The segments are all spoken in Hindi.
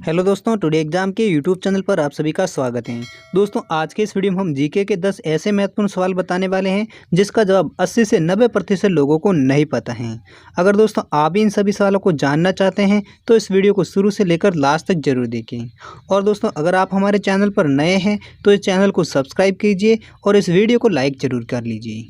हेलो दोस्तों, टुडे एग्जाम के यूट्यूब चैनल पर आप सभी का स्वागत है। दोस्तों, आज के इस वीडियो में हम जीके के 10 ऐसे महत्वपूर्ण सवाल बताने वाले हैं जिसका जवाब 80 से 90% लोगों को नहीं पता है। अगर दोस्तों आप भी इन सभी सवालों को जानना चाहते हैं तो इस वीडियो को शुरू से लेकर लास्ट तक जरूर देखें। और दोस्तों, अगर आप हमारे चैनल पर नए हैं तो इस चैनल को सब्सक्राइब कीजिए और इस वीडियो को लाइक जरूर कर लीजिए।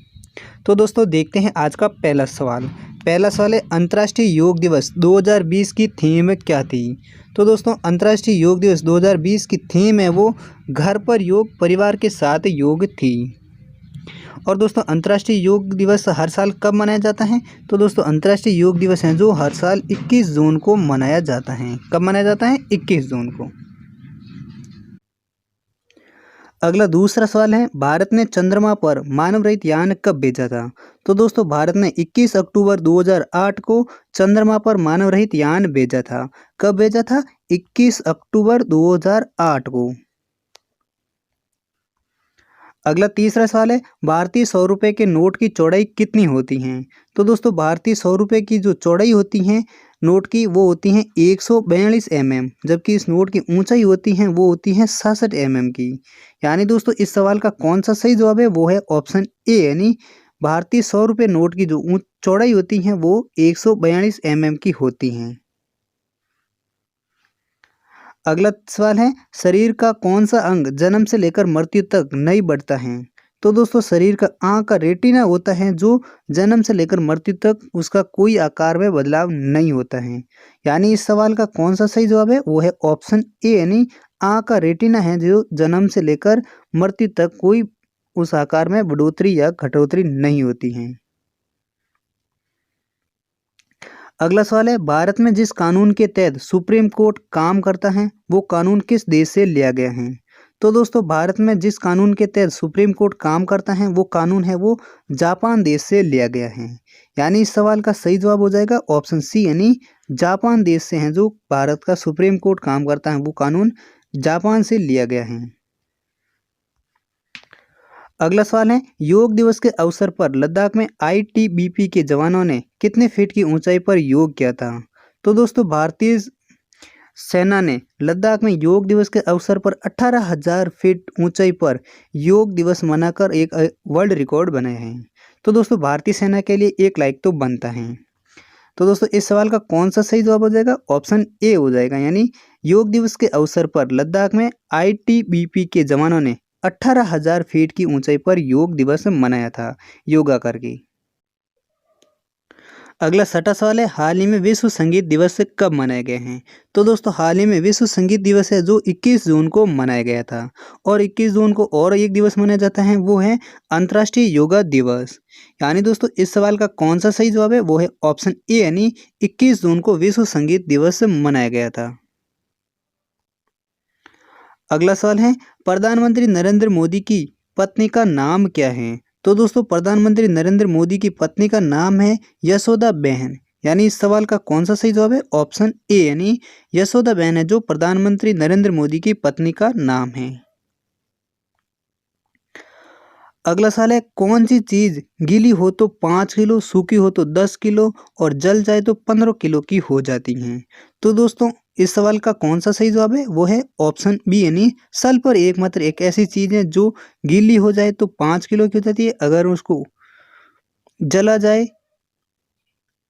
तो दोस्तों देखते हैं आज का पहला सवाल है, अंतर्राष्ट्रीय योग दिवस 2020 की थीम क्या थी। तो दोस्तों अंतर्राष्ट्रीय योग दिवस 2020 की थीम है वो घर पर योग, परिवार के साथ योग थी। और दोस्तों अंतर्राष्ट्रीय योग दिवस हर साल कब मनाया जाता है। तो दोस्तों अंतर्राष्ट्रीय योग दिवस है जो हर साल 21 जून को मनाया जाता है। कब मनाया जाता है? 21 जून को। अगला दूसरा सवाल है, भारत ने चंद्रमा पर मानव रहित यान कब भेजा था। तो दोस्तों भारत ने 21 अक्टूबर 2008 को चंद्रमा पर मानव रहित यान भेजा था। कब भेजा था? 21 अक्टूबर 2008 को। अगला तीसरा सवाल है, भारतीय 100 रुपये के नोट की चौड़ाई कितनी होती है। तो दोस्तों भारतीय 100 रुपये की जो चौड़ाई होती है नोट की वो होती है 142 mm, जबकि इस नोट की ऊंचाई होती है वो होती है 66 mm की। यानी दोस्तों इस सवाल का कौन सा सही जवाब है वो है ऑप्शन ए, यानी भारतीय 100 रुपये नोट की जो चौड़ाई होती है वो 142 mm की होती है। अगला सवाल है, शरीर का कौन सा अंग जन्म से लेकर मृत्यु तक नहीं बढ़ता है। तो दोस्तों शरीर का आँख का रेटिना होता है जो जन्म से लेकर मृत्यु तक उसका कोई आकार में बदलाव नहीं होता है। यानी इस सवाल का कौन सा सही जवाब है वो है ऑप्शन ए, यानी आँख का रेटिना है जो जन्म से लेकर मृत्यु तक कोई उस आकार में बढ़ोतरी या घटोतरी नहीं होती है। अगला सवाल है, भारत में जिस कानून के तहत सुप्रीम कोर्ट काम करता है वो कानून किस देश से लिया गया है। तो दोस्तों भारत में जिस कानून के तहत सुप्रीम कोर्ट काम करता है वो कानून है वो जापान देश से लिया गया है। यानी इस सवाल का सही जवाब हो जाएगा ऑप्शन सी, यानी जापान देश से है जो भारत का सुप्रीम कोर्ट काम करता है वो कानून जापान से लिया गया है। अगला सवाल है, योग दिवस के अवसर पर लद्दाख में आईटीबीपी के जवानों ने कितने फीट की ऊंचाई पर योग किया था। तो दोस्तों भारतीय सेना ने लद्दाख में योग दिवस के अवसर पर 18,000 फीट ऊंचाई पर योग दिवस मनाकर एक वर्ल्ड रिकॉर्ड बनाया है। तो दोस्तों भारतीय सेना के लिए एक लाइक तो बनता है। तो दोस्तों इस सवाल का कौन सा सही जवाब हो जाएगा? ऑप्शन ए हो जाएगा, यानी योग दिवस के अवसर पर लद्दाख में आईटीबीपी के जवानों ने 18,000 फीट की ऊंचाई पर योग दिवस मनाया था योगा करके। अगला छठा सवाल है, हाल ही में विश्व संगीत दिवस कब मनाए गए हैं। तो दोस्तों हाल ही में विश्व संगीत दिवस है जो 21 जून को मनाया गया था। और 21 जून को और एक दिवस मनाया जाता है वो है अंतर्राष्ट्रीय योगा दिवस। यानी दोस्तों इस सवाल का कौन सा सही जवाब है वो है ऑप्शन ए, यानी 21 जून को विश्व संगीत दिवस मनाया गया था। अगला सवाल है, प्रधानमंत्री नरेंद्र मोदी की पत्नी का नाम क्या है। तो दोस्तों प्रधानमंत्री नरेंद्र मोदी की पत्नी का नाम है यशोदा बहन। यानी इस सवाल का कौन सा सही जवाब है? ऑप्शन ए, यानी यशोदा बहन है जो प्रधानमंत्री नरेंद्र मोदी की पत्नी का नाम है। अगला सवाल है, कौन सी चीज गीली हो तो 5 किलो, सूखी हो तो 10 किलो और जल जाए तो 15 किलो की हो जाती हैं। तो दोस्तों इस सवाल का कौन सा सही जवाब है वो है ऑप्शन बी, यानी सल्फर एकमात्र एक ऐसी चीज है जो गीली हो जाए तो 5 किलो की हो जाती है, अगर उसको जला जाए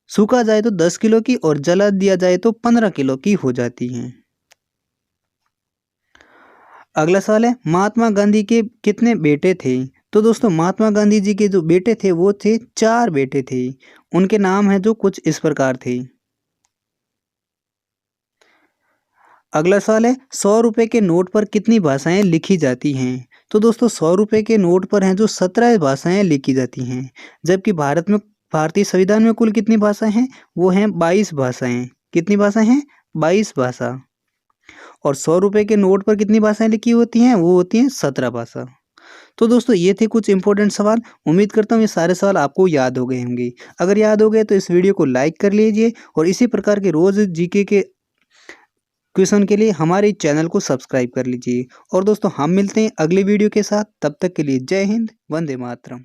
सूखा जाए तो 10 किलो की और जला दिया जाए तो 15 किलो की हो जाती है। अगला सवाल है, महात्मा गांधी के कितने बेटे थे। तो दोस्तों महात्मा गांधी जी के जो बेटे थे वो थे 4 बेटे थे। उनके नाम है जो कुछ इस प्रकार थे। अगला सवाल है, 100 रुपये के नोट पर कितनी भाषाएं लिखी जाती हैं। तो दोस्तों 100 रुपये के नोट पर हैं जो 17 भाषाएं लिखी जाती हैं, जबकि भारतीय संविधान में कुल कितनी भाषाएं हैं वो हैं 22 भाषाएं। कितनी भाषाएं हैं? 22 भाषा। और 100 रुपये के नोट पर कितनी भाषाएं लिखी होती हैं वो होती हैं 17 भाषा। तो दोस्तों ये थे कुछ इंपॉर्टेंट सवाल। उम्मीद करता हूँ ये सारे सवाल आपको याद हो गए होंगे। अगर याद हो गए तो इस वीडियो को लाइक कर लीजिए और इसी प्रकार के रोज जीके के क्वेश्चन के लिए हमारे चैनल को सब्सक्राइब कर लीजिए। और दोस्तों हम मिलते हैं अगली वीडियो के साथ, तब तक के लिए जय हिंद, वंदे मातरम।